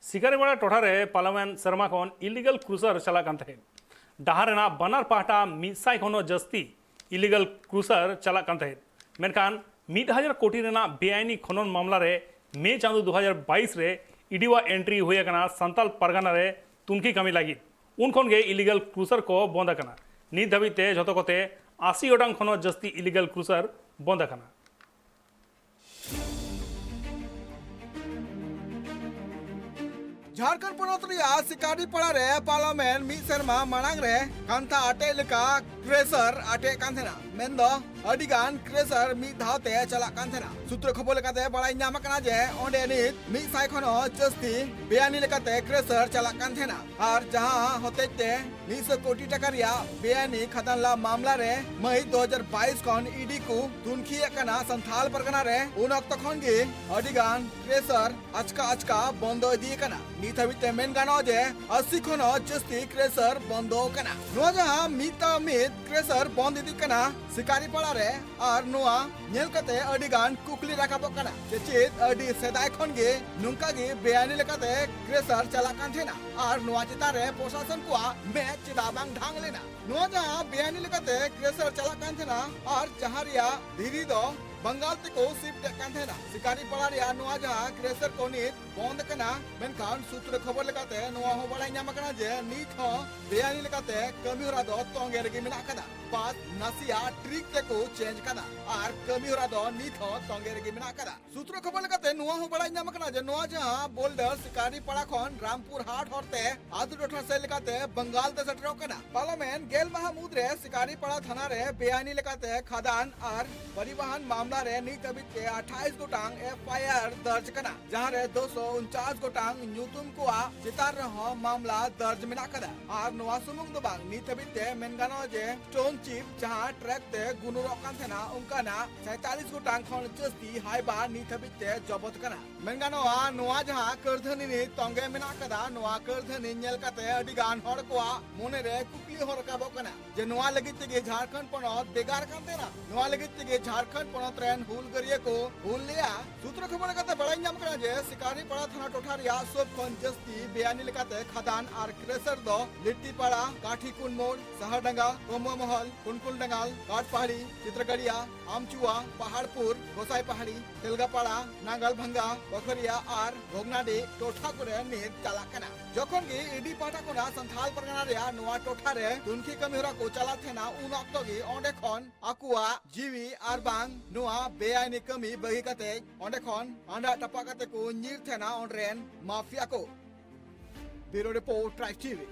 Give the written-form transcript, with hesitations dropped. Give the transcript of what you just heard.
सिकारीवाड़ा टोठारे parliament सेरमा खन illegal cruiser चला कान तहे डाहार रेना बनार पाहटा मिसाई खनो जस्ती इलिगल क्रूजर चला कान तहे मेनखान 1000 कोटी रेना बेआईनी खनन मामला रे मे चांदो 2022 रे इडीवा एंट्री हुई कना संताल परगना रे तुनकी कमी लगी उन खन गे इलिगल क्रूजर को बंद कना नित धाबिते जतो कोते 80 गोटांग खनो जस्ती इलिगल क्रूजर बंद कना। झारखंड पनत रिया सिकारीपाड़ा रे पार्लामेंट मिद सेरमा मांग रे कांथा आटे लेका क्रेसर आटे कांथेना मेंदो अडिगान क्रेसर मिद धावते चला कांथेना सूत्र खबर लेकाते बड़ाई नाम कना जे ओंडे नित मिद साय खनो जस्ती बेआनी लेकाते क्रेसर चला कांथेना और जहां होतेते 200 कोटी टाका रिया बेआनी खदान ला मामला रे मई 2022 खन ईडी को तुनखी कना संथाल परगना रे उन अक्त खन गे अडिगान क्रेसर अचका बंद दी कना नित हबिते मेन गानो जे 80 खनो जस्ती क्रेसर बंद कना नो जहां मिद क्रेसर बंद दी कना सिकारीपाड़ा रे और नुआ नेल कते अडिगान कुकली राखाबो कना चेत अडी सेदाय खन गे नुंका गे बेआनी लेकाते क्रेसर चला कांथेना और नुआ चिता रे प्रशासन को मे चिदा बांग ढांग लेना नुआ जहां बेआनी लेकाते क्रेसर चला कांथेना और जहारिया धीरी दो बंगाल को शिफ्ट कांथेना सिकारीपाड़ा रे नुआ जहां क्रेसर को नित बंद कना मेनखान सूत्र खबर लेकाते नुआ हो बड़ाई नाम कना जे नित हो बेआनी लेकाते कमी होरा दो तोंगे रेगे मेना कदा बात नसिया ट्रिक ते को चेंज कदा और कमी होरा दो नित हो तोंगे रेगे मेना कदा सूत्र खबर लेकाते नुआ हो बड़ाई नाम कना जे नुआ जहां बोल्डर सिकारीपाड़ा खन रामपुर हाट होते आदु डोठा से लेकाते बंगाल ते सटरो कना पार्लामेंट गेल महमूद रे सिकारीपाड़ा थाना रे बेआनी लेकाते खदान और परिवहन मामला रे नित हबिते 28 गोटांग एफआईआर दर्ज कना जहां रे 249 गोटांग न्यूतुम को चितार रहो मामला दर्ज मेना कदा और नोआ सुमुंग दो बांग नित हबिते मेनगानो जे स्टोन चिप जहां ट्रैक ते गुनुरो कांथेना उनकाना 47 गोटांग खन जस्ती हाइबा नित हबिते जबत कना मेनगानो नोआ जहां करधनी नि तंगे मेना कदा नोआ करधनी नेल कते अडिगान हर को मोने रे कुकली हर काबो कना जे नोआ लगित के झारखंड पनत बेगार कांतेना नोआ लगित के झारखंड पनत रेन हुल गरिए को हुल लिया सूत्र खबर कते बड़ाई नाम कना जे सिकारीपाड़ा थाना टोठा रिया सब खन जस्ती बेआनी लेकाते खदान और क्रेसर दो लिट्टीपाड़ा काठीकुन मोड़ सहरडंगा कोमो महल कुनकुल डंगाल काट पहाड़ी चित्रगढ़िया आमचुआ पहाड़पुर गोसाई पहाड़ी तेलगापाड़ा नांगल भंगा पोखरिया और भोगनाडी टोठा को नित चला कना जखन गे ईडी पाटा कोना संथाल परगना रिया नोआ टोठा रे तुनखी कमिहरा को चला थेना उन अक्तो गे ओंडे खन आकुआ जीवी आर बांग नोआ बेआईनी कमी बगी कते ओंडे खन आंडा टपा कते को नीर थेना ओंड्रेन माफिया को ब्यूरो रिपोर्ट ट्राइब टीवी।